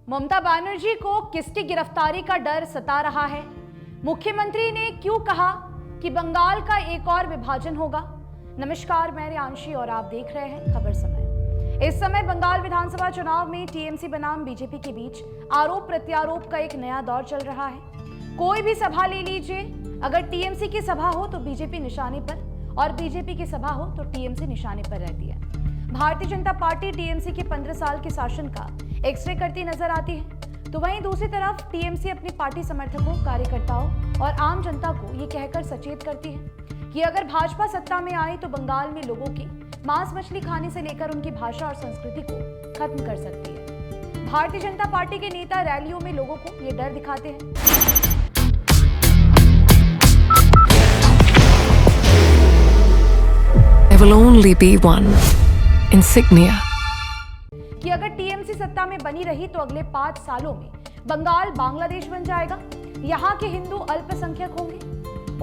ममता बनर्जी को किसकी गिरफ्तारी का डर सता रहा है? मुख्यमंत्री ने क्यों कहा कि बंगाल का एक और विभाजन होगा? नमस्कार, मैं रियांशी और आप देख रहे हैं खबर समय। इस समय बंगाल विधानसभा चुनाव में टीएमसी बनाम बीजेपी के बीच आरोप प्रत्यारोप का एक नया दौर चल रहा है। कोई भी सभा ले लीजिए, अगर टीएमसी की सभा हो तो बीजेपी निशाने पर और बीजेपी की सभा हो तो टीएमसी निशाने पर रहती है। भारतीय जनता पार्टी टीएमसी के 15 साल के शासन का एक्सरे करती नजर आती है, तो वहीं दूसरी तरफ टीएमसी अपनी पार्टी समर्थकों, कार्यकर्ताओं और आम जनता को ये कहकर सचेत करती है कि अगर भाजपा सत्ता में आए तो बंगाल में लोगों की मांस मछली खाने से लेकर उनकी भाषा और संस्कृति को खत्म कर सकती है। भारतीय जनता पार्टी के नेता रैलियों में लोगों को ये डर दिखाते हैं। There will only be one insignia. कि अगर टीएमसी सत्ता में बनी रही तो अगले 5 सालों में बंगाल बांग्लादेश बन जाएगा। यहाँ के हिंदू अल्पसंख्यक होंगे,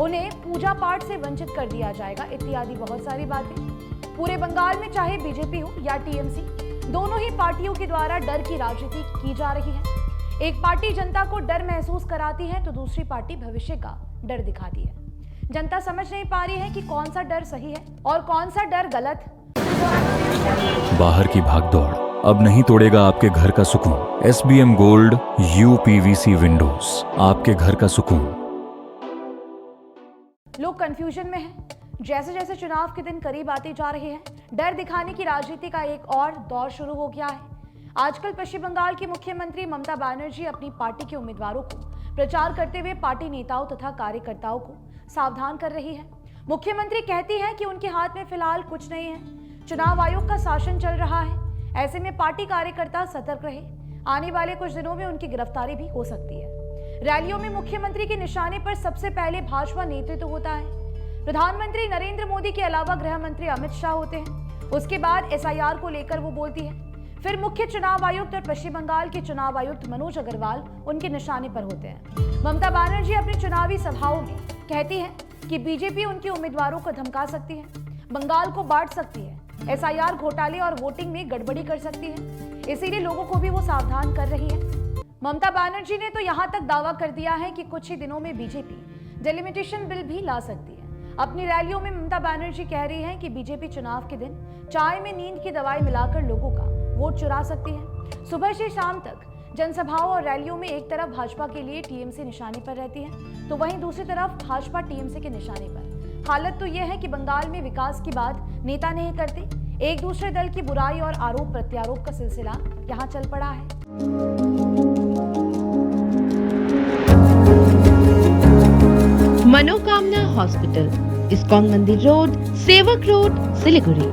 उन्हें पूजा पाठ से वंचित कर दिया जाएगा, इत्यादि बहुत सारी बातें। पूरे बंगाल में चाहे बीजेपी हो या टीएमसी, दोनों ही पार्टियों के द्वारा डर की राजनीति की जा रही है। एक पार्टी जनता को डर महसूस कराती है तो दूसरी पार्टी भविष्य का डर दिखाती है। जनता समझ नहीं पा रही है कि कौन सा डर सही है और कौन सा डर गलत। बाहर की भागदौड़ अब नहीं तोड़ेगा आपके घर का सुकून। SBM गोल्ड UPVC विंडोज, आपके घर का सुकून। लोग कंफ्यूजन में हैं। जैसे जैसे चुनाव के दिन करीब आते जा रहे हैं, डर दिखाने की राजनीति का एक और दौर शुरू हो गया है। आजकल पश्चिम बंगाल की मुख्यमंत्री ममता बनर्जी अपनी पार्टी के उम्मीदवारों को प्रचार करते हुए पार्टी नेताओं तथा कार्यकर्ताओं को सावधान कर रही है। मुख्यमंत्री कहती है कि उनके हाथ में फिलहाल कुछ नहीं है, चुनाव आयोग का शासन चल रहा है। ऐसे में पार्टी कार्यकर्ता सतर्क रहे, आने वाले कुछ दिनों में उनकी गिरफ्तारी भी हो सकती है। रैलियों में मुख्यमंत्री के निशाने पर सबसे पहले भाजपा नेतृत्व होता है। प्रधानमंत्री नरेंद्र मोदी के अलावा गृह मंत्री अमित शाह होते हैं। उसके बाद SIR को लेकर वो बोलती है। फिर मुख्य चुनाव आयुक्त और पश्चिम बंगाल के चुनाव आयुक्त मनोज अग्रवाल उनके निशाने पर होते हैं। ममता बनर्जी अपनी चुनावी सभाओं में कहती है कि बीजेपी उनके उम्मीदवारों को धमका सकती है, बंगाल को बांट सकती है, SIR घोटाले और वोटिंग में गड़बड़ी कर सकती है। इसीलिए लोगों को भी वो सावधान कर रही है। ममता बनर्जी ने तो यहाँ तक दावा कर दिया है कि कुछ ही दिनों में बीजेपी डिलिमिटेशन बिल भी ला सकती है। अपनी रैलियों में ममता बनर्जी कह रही है कि बीजेपी चुनाव के दिन चाय में नींद की दवाई मिलाकर लोगों का वोट चुरा सकती है। सुबह से शाम तक जनसभाओं और रैलियों में एक तरफ भाजपा के लिए टीएमसी निशाने पर रहती है, तो वहीं दूसरी तरफ भाजपा टीएमसी के निशाने पर। हालत तो यह है कि बंगाल में विकास की बात नेता नहीं करते, एक दूसरे दल की बुराई और आरोप प्रत्यारोप का सिलसिला यहाँ चल पड़ा है। मनोकामना हॉस्पिटल, इस्कॉन मंदिर रोड, सेवक रोड, सिलीगुड़ी।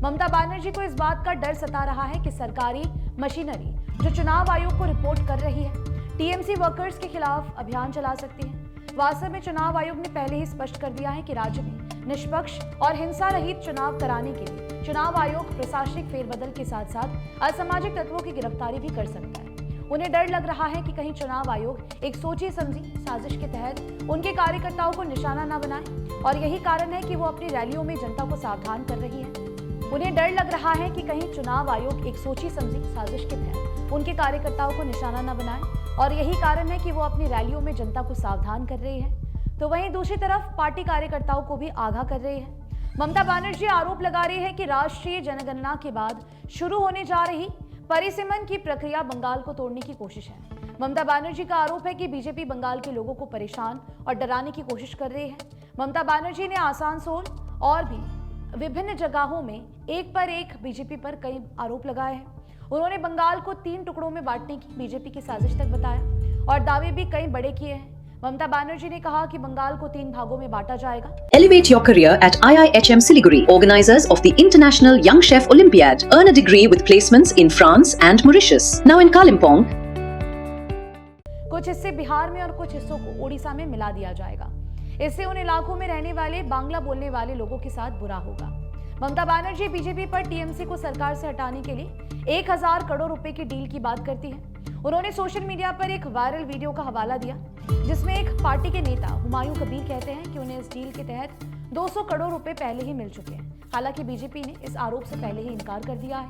ममता बनर्जी को इस बात का डर सता रहा है कि सरकारी मशीनरी जो चुनाव आयोग को रिपोर्ट कर रही है, टीएमसी वर्कर्स के खिलाफ अभियान चला सकती है। वास्तव में चुनाव आयोग ने पहले ही स्पष्ट कर दिया है कि राज्य में निष्पक्ष और हिंसा रहित चुनाव कराने के लिए चुनाव आयोग प्रशासनिक फेरबदल के साथ साथ असामाजिक तत्वों की गिरफ्तारी भी कर सकता है। उन्हें डर लग रहा है कि कहीं चुनाव आयोग एक सोची समझी साजिश के तहत उनके कार्यकर्ताओं को निशाना न बनाए, और यही कारण है कि वो अपनी रैलियों में जनता को सावधान कर रही है। उन्हें डर लग रहा है कि कहीं चुनाव आयोग एक सोची समझी साजिश के तहत उनके कार्यकर्ताओं को निशाना न बनाए, और यही कारण है कि वो अपनी रैलियों में जनता को सावधान कर रही है। तो वहीं दूसरी तरफ पार्टी कार्यकर्ताओं को भी आगाह कर रही है। ममता बनर्जी आरोप लगा रही है कि राष्ट्रीय जनगणना के बाद शुरू होने जा रही परिसीमन की प्रक्रिया बंगाल को तोड़ने की कोशिश है। ममता बनर्जी का आरोप है कि बीजेपी बंगाल के लोगों को परेशान और डराने की कोशिश कर रही है। ममता बनर्जी ने आसानसोल और भी विभिन्न जगहों में एक पर एक बीजेपी पर कई आरोप लगाए हैं। उन्होंने बंगाल को 3 टुकड़ों में बांटने की बीजेपी की साजिश तक बताया और दावे भी कई बड़े किए हैं। ममता बनर्जी ने कहा कि बंगाल को 3 भागों में बांटा जाएगा। Elevate your career at IIHM Siliguri, organizers of the International Young Chef Olympiad. Earn a degree with placements in France and Mauritius. Now in Kalimpong. कुछ हिस्से बिहार में और कुछ हिस्सों को ओडिशा में मिला दिया जाएगा। इससे उन इलाकों में रहने वाले बांग्ला बोलने वाले लोगों के साथ बुरा होगा। ममता बनर्जी बीजेपी पर टीएमसी को सरकार से हटाने के लिए 1000 करोड़ रुपए की डील की बात करती है। उन्होंने सोशल मीडिया पर एक वायरल वीडियो का हवाला दिया, जिसमें एक पार्टी के नेता हुमायूं कबीर कहते हैं कि उन्हें इस डील के तहत 200 करोड़ रुपए पहले ही मिल चुके हैं। हालांकि बीजेपी ने इस आरोप से पहले ही इनकार कर दिया है।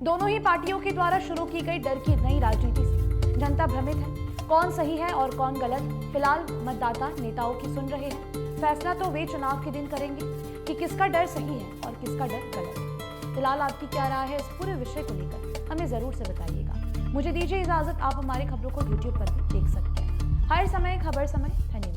दोनों ही पार्टियों के द्वारा शुरू की गई डर की नई राजनीति से जनता भ्रमित है। कौन सही है और कौन गलत, फिलहाल मतदाता नेताओं की सुन रहे हैं। फैसला तो वे चुनाव के दिन करेंगे कि किसका डर सही है और किसका डर गलत है। फिलहाल आपकी क्या राय है इस पूरे विषय को लेकर, हमें जरूर से बताइएगा। मुझे दीजिए इजाजत, आप हमारी खबरों को YouTube पर भी देख सकते हैं। हर समय खबर समय, धन्यवाद।